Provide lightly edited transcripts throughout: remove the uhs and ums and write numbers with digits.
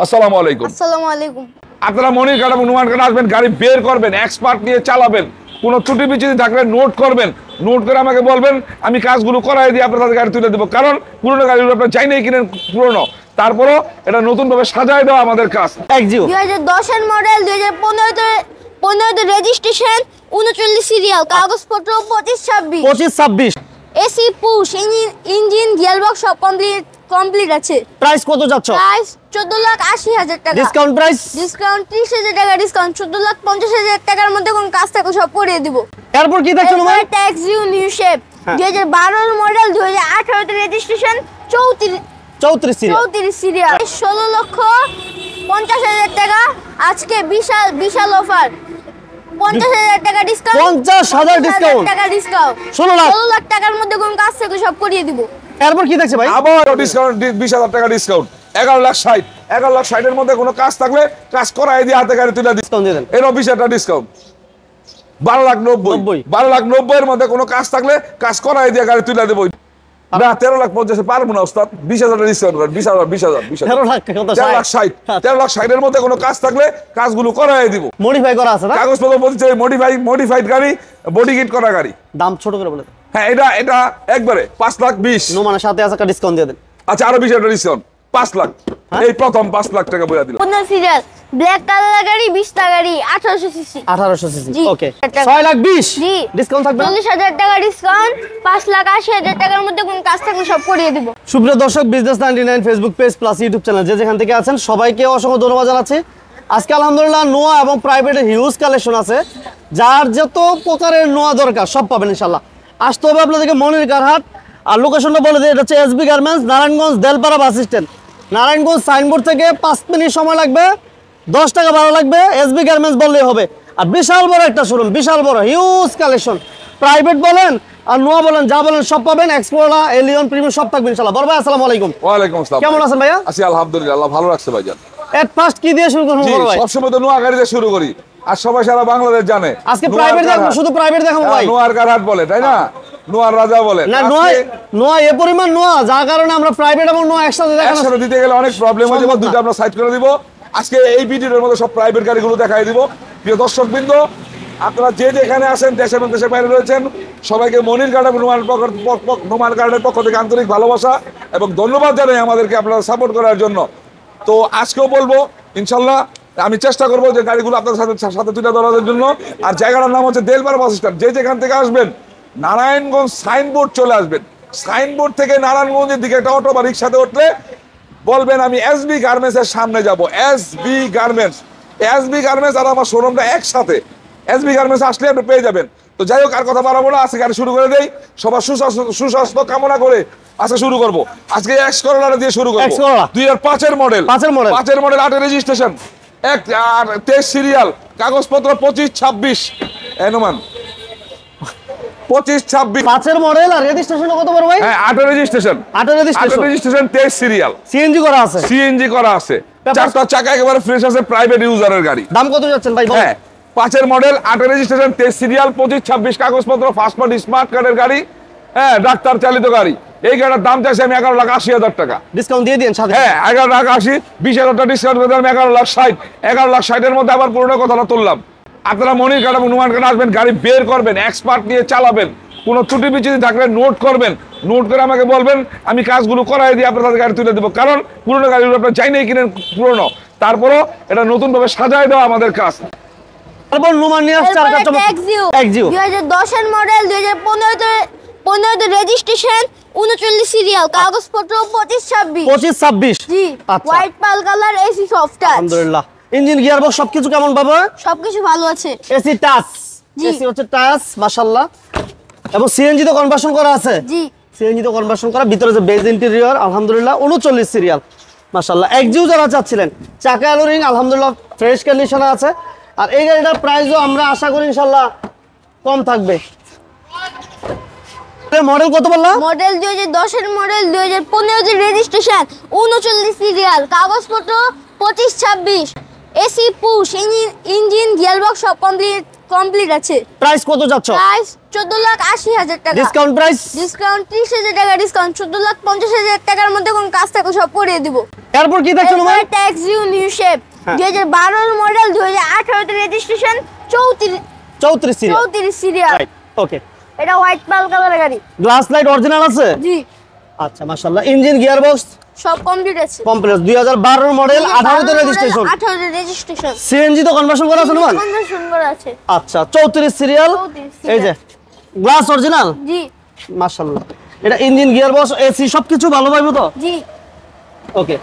আসসালামু আলাইকুম। আসসালামু আলাইকুম। আপনারা মনির কাটা অনুমান কাটা আসবেন, গাড়ি বের করবেন, এক্সপার্ট নিয়ে চালাবেন, কোনো ত্রুটি বিচ্যুতি থাকলে নোট করবেন, নোট করে আমাকে বলবেন, আমি কাজগুলো করাই দিয়ে আপনাদের গাড়ি তুলে দেবো। কারণ পুরোনো গাড়িগুলো আপনার চাই নাই কিনেন পুরোনো, তারপরও এটা নতুনভাবে সাজায় দেওয়া আমাদের কাজ। 2010 এর মডেল, 2015 রেজিস্ট্রেশন, 39 সিরিয়াল, কাগজপত্র 25-26। এসি পুশ, ইঞ্জিন গিয়ারবক্স সব কমপ্লিট আছে। প্রাইস কত যাচ্ছে? প্রাইস 14,80,000 টাকা। Discount price? ডিসকাউন্ট 30,000 টাকা ডিসকাউন্ট। 14,50,000 টাকার মধ্যে কোন কাজ থাকে সব করিয়ে দিব। এরপর কি থাকছে তোমার? ট্যাক্সি নিউ শেপ, 2012 এর মডেল, 2018 তে রেজিস্ট্রেশন, 34 সিরিয়াল, 16,50,000 টাকা। আজকে বিশাল অফার, 50,000 টাকা ডিসকাউন্ট, 50,000 ডিসকাউন্ট, টাকা ডিসকাউন্ট, 16 লাখ টাকার মধ্যে কোন কাজ থাকে সব করিয়ে দিব। এরপর কি থাকছে ভাই? আবার ডিসকাউন্ট, 20,000 টাকা ডিসকাউন্ট, 11,60,000 এর মধ্যে কোনো কাজ থাকলে কাজ করাই দিয়ে হাতে গাড়ি তুলে ডিসকাউন্ট দিয়ে দেন। এরও 20,000 টাকা ডিসকাউন্ট, 12,90,000 এর মধ্যে কোনো কাজ থাকলে কাজ করাই দিয়ে গাড়ি তুলে দেবো। না 13,50,000 পারবো না ওস্তাদ, 20,000 ডিসকাউন্ট করেন, 13,60,000 এর মধ্যে কোনো কাজ থাকলে কাজগুলো করাই দিব। মডিফাই করা আছে না? কাগজপত্র বলছে মডিফাইড গাড়ি, বডি কিট করা গাড়ি। দাম ছোট করে বলে। হ্যাঁ, এটা একবারে 5,20,000। নোমানের সাথে আছে একটা ডিসকাউন্ট দিয়ে দেন। আচ্ছা, আরো 20,000 ডিসকাউন্ট, 5 লাখ। এই প্রথম 5 লাখ টাকা বইয়া দিলাম। 15 সিরিয়াল, ব্ল্যাক কালার গাড়ি, 20 টা গাড়ি, 1800 সিসি। 1800 সিসি, জি। ওকে। 6,20,000 জি। ডিসকাউন্ট থাকবে? 40,000 টাকা ডিসকাউন্ট, 5,80,000 টাকার মধ্যে কোন কাজ থাকলে সব করিয়ে দিব। সুপ্রিয় দর্শক, business 99 Facebook page plus YouTube channel যে যেখান থেকে আছেন সবাইকে অসংখ্য ধন্যবাদ জানাচ্ছি। আজকে আলহামদুলিল্লাহ নোয়া এবং প্রাইভেটের হিউজ কালেকশন আছে, যার যত প্রকারের নোয়া দরকার সব পাবেন ইনশাআল্লাহ। আসতে হবে আপনাদেরকে মনির কারহাট। আর লোকেশনটা বলে দিই, এটা হচ্ছে SB garments, Narayanganj Delpara bus stand. Narayanganj signboard থেকে 5 মিনিট সময় লাগবে, 10 টাকা ভাড়া লাগবে। এসবি গার্মেন্টস বললেই হবে। আর বিশাল বড় একটা শোরুম, বিশাল বড় হিউজ কালেকশন, প্রাইভেট বলেন আর নোয়া বলেন, যা বলেন সব পাবেন। এক্সপ্লোরা, এলিয়ন, প্রিমিয়াম সব থাকবে ইনশাআল্লাহ। বড় ভাই আসসালামু আলাইকুম। ওয়ালাইকুম আসসালাম। কেমন আছেন ভাইয়া? আছি আলহামদুলিল্লাহ, আল্লাহ ভালো রাখছে ভাইজান। এট ফার্স্ট কি দিয়ে শুরু করব বড় ভাই? সবসময় তো নোয়া গাড়ি দিয়ে শুরু করি, আর সবাই সারা বাংলাদেশ জানে আজকে প্রাইভেট দেখো, শুধু প্রাইভেট দেখাবো ভাই। নোয়ার কারহাট বলে, তাই না? নোয়ার রাজা বলে না, নোয়া এ পরিমাণ নোয়া, যার কারণে আমরা প্রাইভেট এবং নোয়া একসাথে দেখানো একসাথে দিতে গেলে অনেক প্রবলেম হয়ে যাবে। দুটো আমরা সাইড করে দিব। আজকে এই ভিডিওর মধ্যে সব প্রাইভেট গাড়িগুলো দেখাই দিব। প্রিয় দর্শকবৃন্দ, আপনারা যে যেখানে আছেন, দেশে এবং দেশের বাইরে রয়েছেন, সবাইকে মনির গার্ড এবং নোমান গার্ডের পক্ষ থেকে আন্তরিক ভালোবাসা এবং ধন্যবাদ জানাই আমাদেরকে আপনারা সাপোর্ট করার জন্য। তো আজকেও বলবো ইনশাল্লাহ আমি চেষ্টা করবো যে গাড়িগুলো আপনাদের সাথে তুলে ধরার জন্য। আর জায়গাটার নাম হচ্ছে দেলপাড়া বাস স্ট্যান্ড। যে যেখান থেকে আসবেন, নারায়ণগঞ্জ সাইনবোর্ড চলে আসবেন। সাইনবোর্ড থেকে নারায়ণগঞ্জের দিকে একটা অটো বা রিক্সাতে উঠলে বলবেন আমি এসবি গার্মেন্টস এর সামনে যাব। এসবি গার্মেন্টস আর আমার শোরুমটা একসাথে। এসবি গার্মেন্টস আসলে আপনি পেয়ে যাবেন। তো যাই হোক, আর কথা বাড়াবো না, আজকে গাড়ি শুরু করে দেই। সবার সুস্বাস্থ্য কামনা করে আজকে শুরু করবো। আজকে এক্স করোলা দিয়ে শুরু করবো। 2005 এর মডেল, 8 রেজিস্ট্রেশন, 23 সিরিয়াল, কাগজপত্র 25-26। এনুমান 25-26 5 এর মডেল। আর রেজিস্ট্রেশন কত বড় ভাই? হ্যাঁ, 8 রেজিস্ট্রেশন, 23 সিরিয়াল, সিএনজি করা আছে। চারটা চাকা একেবারে ফ্রেশ আছে, প্রাইভেট ইউজারের গাড়ি। দাম কত যাচ্ছেন ভাই? হ্যাঁ, 5 এর মডেল, 8 রেজিস্ট্রেশন, 23 সিরিয়াল, 25-26 কাগজপত্র, পাসপোর্ট, স্মার্ট কার্ডের গাড়ি। হ্যাঁ, ডাক্তার চালিত গাড়ি। এই গাড়ির দাম চাইছি আমি 11,80,000 টাকা। ডিসকাউন্ট দিয়ে দিন সাথে। হ্যাঁ, 11,80,000, 20,000 টাকা ডিসকাউন্ট করে আমি 11,60,000 এর মধ্যে আবার পুরোনো কথাটা তুললাম। আপনারা মনির কাটা অনুমান কাটা আসবেন, গাড়ি বের করবেন, এক্সপার্ট নিয়ে চালাবেন, কোনো ত্রুটি বিচ্যুতি থাকলে নোট করবেন, নোট করে আমাকে বলবেন, আমি কাজগুলো করাই দিয়ে আপনাদের গাড়ি তুলে দেবো। কারণ পুরোনো গাড়িগুলো আপনার চাই নাই কিনেন পুরোনো, তারপরও এটা নতুনভাবে সাজায় দেওয়া আমাদের কাজ। তারপর নোমান নিয়ে আসছে আর একটা ট্যাক্সি, 2010 এর মডেল, 2015 তে রেজিস্ট্রেশন, 39 সিরিয়াল, কাগজপত্র 25-26। জি, white pearl colour, AC soft touch. আলহামদুলিল্লাহ। ইঞ্জিন গিয়ারবক্স সবকিছু কেমন পাবে? সবকিছু ভালো আছে। এসি টাচ, এসি হচ্ছে টাচ, মাশাআল্লাহ। এবং সিএনজি তো কনভার্সন করা আছে। জি, সিএনজি তো কনভার্সন করা। ভিতরে যে বেজ ইন্টেরিয়র, আলহামদুলিল্লাহ, 39 সিরিয়াল, মাশাআল্লাহ। এক্সিউ যারা চাচ্ছিলেন, চাকা অ্যালোরিং আলহামদুলিল্লাহ ফ্রেশ কন্ডিশনে আছে। আর এই গাড়িটার প্রাইসও আমরা আশা করি ইনশাআল্লাহ কম থাকবে। মডেল কত বললা? মডেল 2010 এর মডেল, 2015 তে রেজিস্ট্রেশন, 39 সিরিয়াল, কাগজপত্র 25-26। এসি পুশ, ইঞ্জিন গিয়ারবক্স সব কমপ্লিট আছে। প্রাইস কত যাচ্ছে? প্রাইস 14,80,000 টাকা। Discount price? ডিসকাউন্ট 30,000 টাকা ডিসকাউন্ট। 14,50,000 টাকার মধ্যে কোন কাজ থাকে সব করিয়ে দিব। এরপর কি থাকছে তোমার? ট্যাক্সি 2012 মডেল 2018 তে রেজিস্ট্রেশন 34 সিরিয়াল 34 সিরিয়াল। ওকে, এটা হোয়াইট পাল কালারের গাড়ি। গ্লাস লাইট অরিজিনাল আছে? জি। আচ্ছা মাশাআল্লাহ। ইঞ্জিন গিয়ার বক্স সব কমপ্লিট আছে। কমপ্লিট। 2012 মডেল, 18 তে রেজিস্ট্রেশন। 18 তে রেজিস্ট্রেশন। সিএনজি তো কনভার্সন করা আছে না? কনভার্সন করা আছে। আচ্ছা 34 সিরিয়াল। 34 সিরিয়াল। এই যে গ্লাস অরিজিনাল। জি। মাশাআল্লাহ। এটা ইঞ্জিন গিয়ার বক্স এসি সবকিছু ভালো পাইবো তো? জি। ওকে,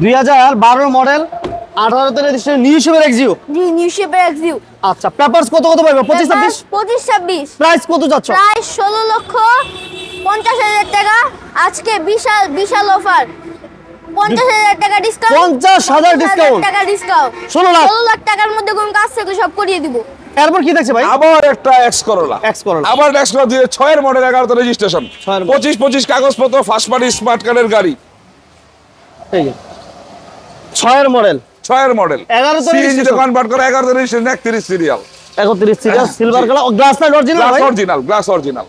2012 মডেল, 18 তে রেজিস্ট্রেশন, নিউ শেপের এক্সিও। জি, নিউ শেপের এক্সিউ। আচ্ছা, পেপারস কত কত পাইবো? 25 26? 25 26। প্রাইস কত যাচ্ছ? প্রায় 16,50,000 টাকা। আজকে বিশাল বিশাল অফার। 50,000 টাকা ডিসকাউন্ট। 50,000 ডিসকাউন্ট। টাকা ডিসকাউন্ট। 16 লাখ। 16 লাখ টাকার মধ্যে কোন কাজ থেকে সব করিয়ে দিব। এরপর কি দেখছে ভাই? আবার একটা এক্স করোলা। X Corolla. আবার এক্স করোলা 2006 এর মডেল, 11 তে রেজিস্ট্রেশন, 6 25 কাগজপত্র, ফার্স্ট পার্টি স্মার্ট কার্ডের গাড়ি। এই যে 6 এর মডেল, 6 এর মডেল, 11 তে সিএনজি তে রেজিস্ট্রেশন, কনভার্ট করে, 11 তে রেজিস্ট্রেশন, 31 সিরিয়াল, 31 সিরিয়াল, হ্যাঁ, সিলভার জি। Colour, glass light original glass ভাই? Original, glass original.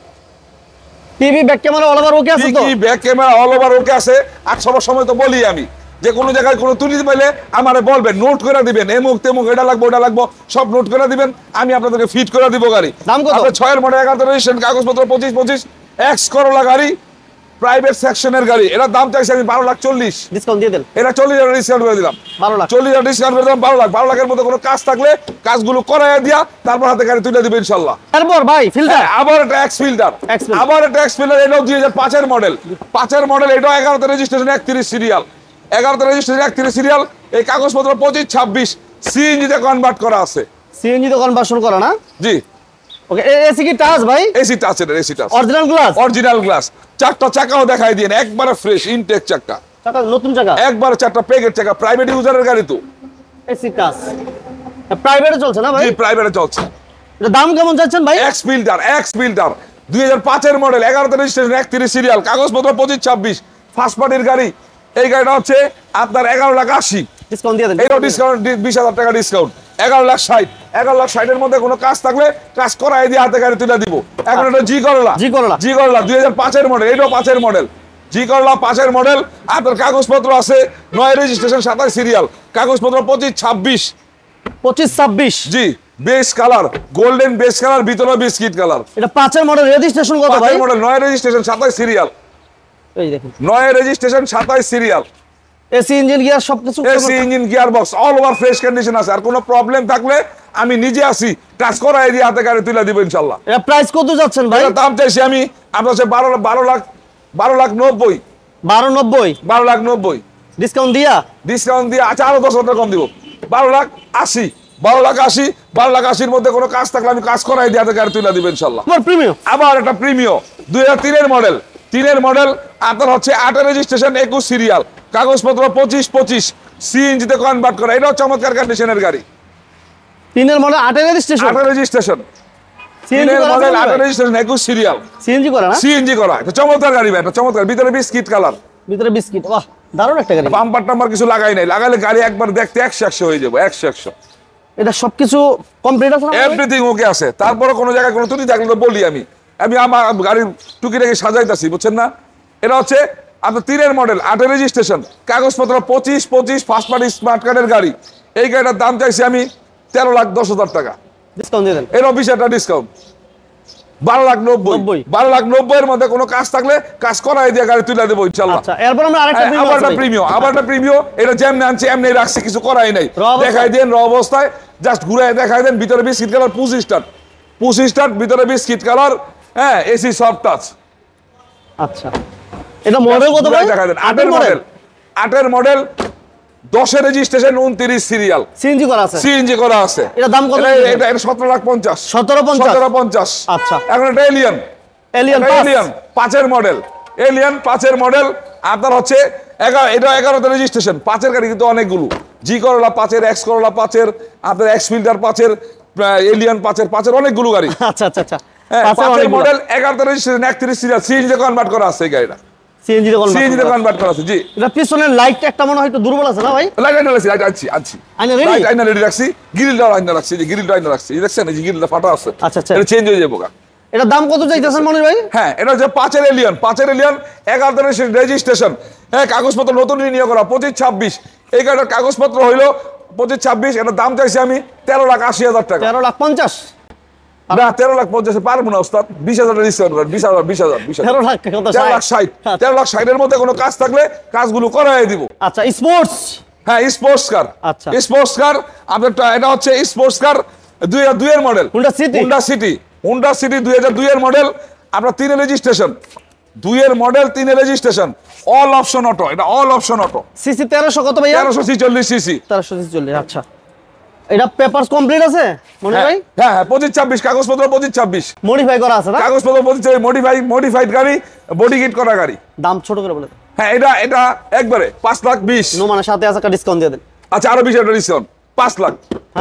TV back camera all over okay আছে তো? কি back camera all over okay আছে। আর সবার সময় তো বলি আমি যে কোনো জায়গায় কোনো তুলি পাইলে আমারে বলবেন, নোট করে দিবেন, এমুক তেমুক, এটা লাগবে ওটা লাগবে, সব নোট করে দিবেন, আমি আপনাদেরকে ফিট করে দিব গাড়ি। দাম কত? আপনার 6 এর মডেল, 11 তে রেজিস্ট্রেশন, কাগজপত্র 25 এক্স করোলা গাড়ি, প্রাইভেট সেকশনের গাড়ি। এটার দাম চাইছি আমি 12,40,000। ডিসকাউন্ট দিয়ে দেন। এটা 40,000 ডিসকাউন্ট করে দিলাম। 12 লাখ। 40,000 ডিসকাউন্ট করে দিলাম, 12 লাখ। 12 লাখের মধ্যে কোনো কাজ থাকলে কাজগুলো করাইয়া দিয়া তারপর হাতে গাড়ি তুলে দিবে ইনশাল্লাহ। এরপর ভাই ফিল্টার, আবার একটা এক্স ফিল্টার, X Filter। আবার একটা এক্স ফিল্টার। এটাও 2005 এর মডেল, 5 এর মডেল। এটাও 11 তে রেজিস্ট্রেশন, 31 সিরিয়াল, 11 তে রেজিস্ট্রেশন, 31 সিরিয়াল। এই কাগজপত্র 25 26 সিএনজি তে কনভার্ট করা আছে। সিএনজি তো কনভার্সন করা না? জি। ওকে, এসি কি টাচ ভাই? এসি টাচ, এটা AC touch, original glass, original glass. চারটা চাকাও দেখাই দিন, একবারে ফ্রেশ ইনটেক চাকা, চাকা নতুন চাকা, একবারে চারটা পেগের চাকা। প্রাইভেট ইউজারের গাড়ি তো। এসি টাচ, প্রাইভেটে চলছে না ভাই? জি, প্রাইভেটে চলছে। এটা দাম কেমন চাচ্ছেন ভাই? এক্স ফিল্টার, এক্স ফিল্টার 2005 এর মডেল, 11 তে রেজিস্ট্রেশন, 31 সিরিয়াল, কাগজপত্র 25 26, ফার্স্ট পার্টির গাড়ি। এই গাড়িটা হচ্ছে আপনার 11,80,000। ডিসকাউন্ট দিয়ে দেন। এইটাও ডিসকাউন্ট, 20,000 টাকা ডিসকাউন্ট, 11,60,000। 11,60,000 এর মধ্যে কোনো কাজ থাকলে কাজ করাই দিয়ে হাতে গাড়ি তুলে দিব। এখন এটা জি করলা, জি করলা। জি করলা 2005 এর মডেল, এটাও 5 এর মডেল, জি করলা 5 এর মডেল। আপনার কাগজপত্র আছে 9 রেজিস্ট্রেশন, 27 সিরিয়াল, কাগজপত্র 25 26। 25 26। জি, base colour, golden base colour, ভিতরে বিস্কিট কালার। এটা 5 এর মডেল, রেজিস্ট্রেশন কত 5 ভাই? এর মডেল, 9 রেজিস্ট্রেশন, 27 সিরিয়াল, এই দেখুন 9 registration, 27 serial. AC engine gear সবকিছু AC engine gear box all over fresh condition আছে। আর কোনো প্রবলেম থাকলে আমি নিজে আসি, কাজ করাই দিয়ে হাতে গাড়ি তুলে দিব ইনশাল্লাহ। এটা প্রাইস কত যাচ্ছেন ভাই? এটার দাম চাইছি আমি আপনার কাছে 12 লাখ 90, 1290। 12,90,000 ডিসকাউন্ট দিয়া? ডিসকাউন্ট দিয়ে আচ্ছা আরো 10,000 টাকা কম দিব, 12,80,000, 12,80,000, 12,80,000 মধ্যে কোনো কাজ থাকলে আমি কাজ করাই দিয়ে হাতে গাড়ি তুলে দিব ইনশাল্লাহ। আমার প্রিমিয়াম। আবার একটা প্রিমিয়াম 2003 এর মডেল, 3 এর মডেল, আপনার হচ্ছে 8 এর রেজিস্ট্রেশন, 21 সিরিয়াল, কাগজপত্র 25 25, সিএনজি তে কনভার্ট করা। এটাও চমৎকার কন্ডিশনের গাড়ি। 3 এর মডেল, 8 এর রেজিস্ট্রেশন, 8 এর রেজিস্ট্রেশন, 3 সিএনজি এর করা মডেল, 8 আছে এর রেজিস্ট্রেশন, 21 সিরিয়াল, সিএনজি করা না? সিএনজি করা। এটা চমৎকার গাড়ি ভাই, এটা চমৎকার। ভিতরে বিস্কিট কালার, ভিতরে বিস্কিট, বাহ দারুণ একটা গাড়ি। বাম্পার টাম্পার কিছু লাগাই নাই, লাগালে গাড়ি একবার দেখতে 100 হয়ে যাবে, 100। এটা সবকিছু কমপ্লিট আছে না? এভরিথিং ওকে আছে। তারপরে কোনো জায়গায় কোনো ত্রুটি থাকলে তো বলি আমি আমার গাড়ির টুকিটাকে সাজাইতাছি, বুঝছেন না? এটা হচ্ছে আপনার 3 এর মডেল, 8 এর রেজিস্ট্রেশন, কাগজপত্র 25 25, ফার্স্ট পার্টি স্মার্ট কার্ডের গাড়ি। এই গাড়িটার দাম চাইছি আমি 13,10,000 টাকা। ডিসকাউন্ট দিয়ে দেন। এরও 20 টাকা ডিসকাউন্ট, 12,90,000। 12,90,000 এর মধ্যে কোনো কাজ থাকলে কাজ করাই দিয়ে গাড়ি তুলে দেবো ইনশাল্লাহ। আচ্ছা, এরপর আমরা আরেকটা আবার একটা প্রিমিয়াম, আবার একটা প্রিমিয়াম। এটা যেমনি আনছি এমনি রাখছি, কিছু করাই নাই। দেখাই দেন র অবস্থায়, জাস্ট ঘুরে দেখাই দেন। ভিতরে বিস্কিট কালার, 25 স্টার্ট, ভিতরে বিস্কিট কালার, হ্যাঁ, এসি সফট টাচ। আচ্ছা, এটা মডেল কত ভাই? দেখাই দেন 8 এর মডেল, 8 এর মডেল, 10 এর রেজিস্ট্রেশন, 29 সিরিয়াল, সিএনজি করা আছে, সিএনজি করা আছে। এটা দাম কত? এটা 17,50,000। 1750। আচ্ছা, আচ্ছা, এখন এটা এলিয়ন, এলিয়ন এলিয়ন 5 এর মডেল, এলিয়ন 5 এর মডেল। আপনার হচ্ছে 11 তে রেজিস্ট্রেশন, 5 এর গাড়ি কিন্তু অনেকগুলো। জি করলা 5 এর, এক্স করলা 5 এর, আপনার এক্স ফিল্টার 5 এর, এলিয়ন 5 এর অনেকগুলো গাড়ি। আচ্ছা আচ্ছা আচ্ছা, 5 এর মডেল, 11 তে রেজিস্ট্রেশন, 31 সিরিয়াল, সিএনজি তে কনভার্ট করা আছে এই গাড়িটা। সিএনজি তে কনভার্ট করা আছে, জি। এটা পিছনের লাইটটা একটা মনে হয় একটু দুর্বল আছে না ভাই? লাইট আনছি আইনা রেডি? লাইট আইনা রেডি রাখছি, গ্রিলটা আইনা রাখছি, যে গ্রিলটা আইনা রাখছি, দেখছেন এই যে গ্রিলটা ফাটা আছে। আচ্ছা আচ্ছা, এটা চেঞ্জ হয়ে যাবে গা। এটা দাম কত চাইতেছেন মনির ভাই? হ্যাঁ, এটা হচ্ছে 5 এর এলিয়ন, 5 এর এলিয়ন, 11 তে রেজিস্ট্রেশন, হ্যাঁ, কাগজপত্র নতুন রিনিউ করা, 25 26। এই গাড়িটার কাগজপত্র হইলো 25-26, এটার দাম চাইছি আমি 13,80,000 টাকা। 13,50,000 না 13,50,000 পারবো না ওস্তাদ, 20,000 ডিসকাউন্ট করেন, 20,000 13,60,000 13,60,000 মধ্যে কোনো কাজ থাকলে কাজগুলো করাই দিব। আচ্ছা স্পোর্টস, হ্যাঁ স্পোর্টস কার, আচ্ছা। স্পোর্টস কার আপনার এটা হচ্ছে স্পোর্টস কার 2002 এর model, Honda City। Honda City 2002 এর মডেল, আপনার 3 রেজিস্ট্রেশন, 2 এর model, 3 registration, all option auto, এটা অল অপশন অটো, সিসি 1300 কত ভাইয়া? 1346 সিসি। 1340, আচ্ছা। এটা পেপারস কমপ্লিট আছে মনে ভাই? হ্যাঁ 25-26 কাগজপত্র, 25-26 মডিফাই করা আছে না? কাগজপত্র, 25 মডিফাইড গাড়ি, বডি কিট করা গাড়ি। দাম ছোট করে বলে দেন। হ্যাঁ এটা একবারে 5,20,000। নোমানের সাথে আছে একটা ডিসকাউন্ট দিয়ে দেন। আচ্ছা আরো 20,000 ডিসকাউন্ট, 5 লাখ।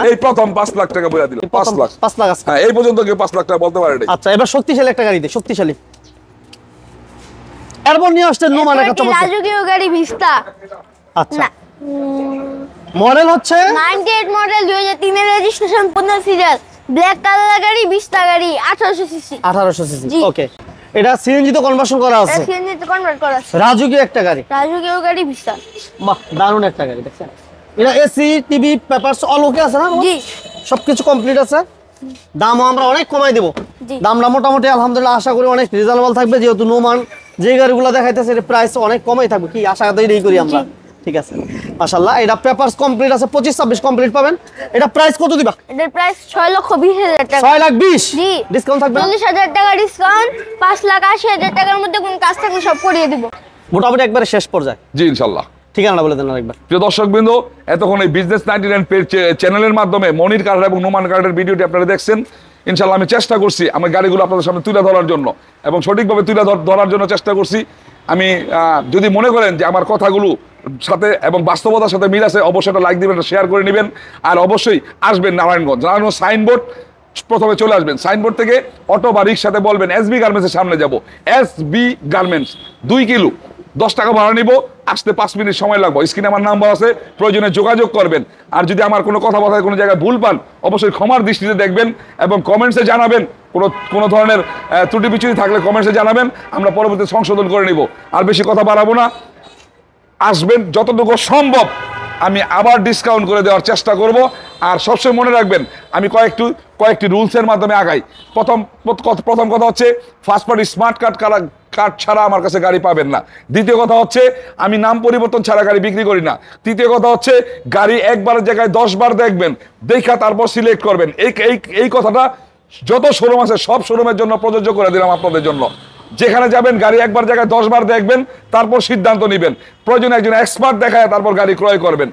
এই প্রথম 5 লাখ টাকা বলে দিল, 5 লাখ। 5 লাখ আছে। হ্যাঁ এই পর্যন্ত কেউ 5 লাখ টাকা বলতে পারে নাই। আচ্ছা এবার শক্তিশালী একটা গাড়ি দে, শক্তিশালী। এরপর নিয়ে আসছে নোমানের একটা চমৎকার। রাজকীয় গাড়ি ভিস্তা। আচ্ছা না মডেল হচ্ছে 98 মডেল 2003 এর রেজিস্ট্রেশন, 15 সিরিয়াল, ব্ল্যাক কালার গাড়ি, ভিস্তা গাড়ি, 1800 সিসি। 1800 সিসি, জি। ওকে। এটা সিএনজি তো কনভার্সন করা আছে। এটা সিএনজি তে কনভার্ট করা আছে। রাজকীয় একটা গাড়ি, রাজকীয় গাড়ি ভিস্তা। বাহ দারুণ একটা গাড়ি দেখছেন। এটা এসি টিভি পেপারস অল ওকে আছে না? জি সবকিছু কমপ্লিট আছে। দামও আমরা অনেক কমাই দেব। জি। দামটা মোটামুটি আলহামদুলিল্লাহ আশা করি অনেক রিজনেবল থাকবে, যেহেতু নোমান যে গাড়িগুলো দেখাইতেছে এর প্রাইস অনেক কমই থাকবে, কি আশা করি করি আমরা। ঠিক আছে মাশাআল্লাহ। এটা পেপারস কমপ্লিট আছে, 25-26 কমপ্লিট পাবেন। এটা প্রাইস কত দিবা? এটার প্রাইস 6,20,000 টাকা। 6,20,000 জি ডিসকাউন্ট থাকবে? 40,000 টাকা ডিসকাউন্ট, 5,80,000 টাকার মধ্যে কোন কাজ থাকলে সব করিয়ে দিব। মোটামুটি একবারে শেষ পর্যায়ে। জি ইনশাআল্লাহ। ঠিকানাটা বলে দেন আরেকবার। প্রিয় দর্শকবৃন্দ, এতক্ষণ এই বিজনেস 99 পেজ চ্যানেলের মাধ্যমে মনির কার্ড এবং নোমান কার্ডের ভিডিওটি আপনারা দেখছেন। ইনশাআল্লাহ আমি চেষ্টা করছি আমার গাড়িগুলো আপনাদের সামনে তুলে ধরার জন্য এবং সঠিকভাবে তুলে ধরার জন্য চেষ্টা করছি। আমি যদি মনে করেন যে আমার কথাগুলো সাথে এবং বাস্তবতার সাথে মিল আছে, অবশ্যই একটা লাইক দিবেন, শেয়ার করে নেবেন। আর অবশ্যই আসবেন নারায়ণগঞ্জ সাইনবোর্ড, প্রথমে চলে আসবেন সাইনবোর্ড থেকে অটো বা রিক্সাতে বলবেন এসবি গার্মেন্টসের সামনে যাব, এসবি গার্মেন্টস 2 কিলো, 10 টাকা ভাড়া নিব, আসতে 5 মিনিট সময় লাগবে। স্ক্রিনে আমার নাম্বার আছে, প্রয়োজনে যোগাযোগ করবেন। আর যদি আমার কোনো কথাবার্তায় কোনো জায়গায় ভুল পান অবশ্যই ক্ষমার দৃষ্টিতে দেখবেন এবং কমেন্টসে জানাবেন। কোনো ধরনের ত্রুটি বিচ্যুতি থাকলে কমেন্টসে জানাবেন, আমরা পরবর্তীতে সংশোধন করে নিব। আর বেশি কথা বাড়াবো না, আসবেন যতটুকু সম্ভব আমি আবার ডিসকাউন্ট করে দেওয়ার চেষ্টা করব। আর সবসময় মনে রাখবেন আমি কয়েকটি রুলসের মাধ্যমে আগাই। প্রথম কথা হচ্ছে ফার্স্ট পার্টি স্মার্ট কার্ড ছাড়া আমার কাছে গাড়ি পাবেন না। দ্বিতীয় কথা হচ্ছে আমি নাম পরিবর্তন ছাড়া গাড়ি বিক্রি করি না। তৃতীয় কথা হচ্ছে গাড়ি একবারের জায়গায় 10 বার দেখবেন, দেখা তারপর সিলেক্ট করবেন। এই কথাটা যত শোরুম আছে সব শোরুমের জন্য প্রযোজ্য করে দিলাম আপনাদের জন্য। যেখানে যাবেন গাড়ি একবার জায়গায় 10 বার দেখবেন, তারপর সিদ্ধান্ত নেবেন। প্রয়োজনে একজন এক্সপার্ট দেখায় তারপর গাড়ি ক্রয় করবেন।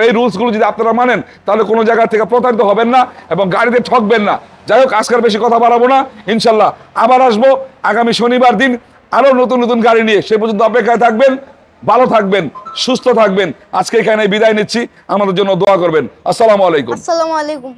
এই রুলসগুলো যদি আপনারা মানেন তাহলে কোনো জায়গা থেকে প্রতারিত হবেন না এবং গাড়িতে ঠকবেন না। যাই হোক আজকের বেশি কথা বাড়াবো না, ইনশাল্লাহ আবার আসবো আগামী শনিবার দিন আরো নতুন নতুন গাড়ি নিয়ে। সে পর্যন্ত অপেক্ষায় থাকবেন, ভালো থাকবেন, সুস্থ থাকবেন। আজকে এখানে বিদায় নিচ্ছি, আমাদের জন্য দোয়া করবেন। আসসালামু আলাইকুম। আসসালামু আলাইকুম।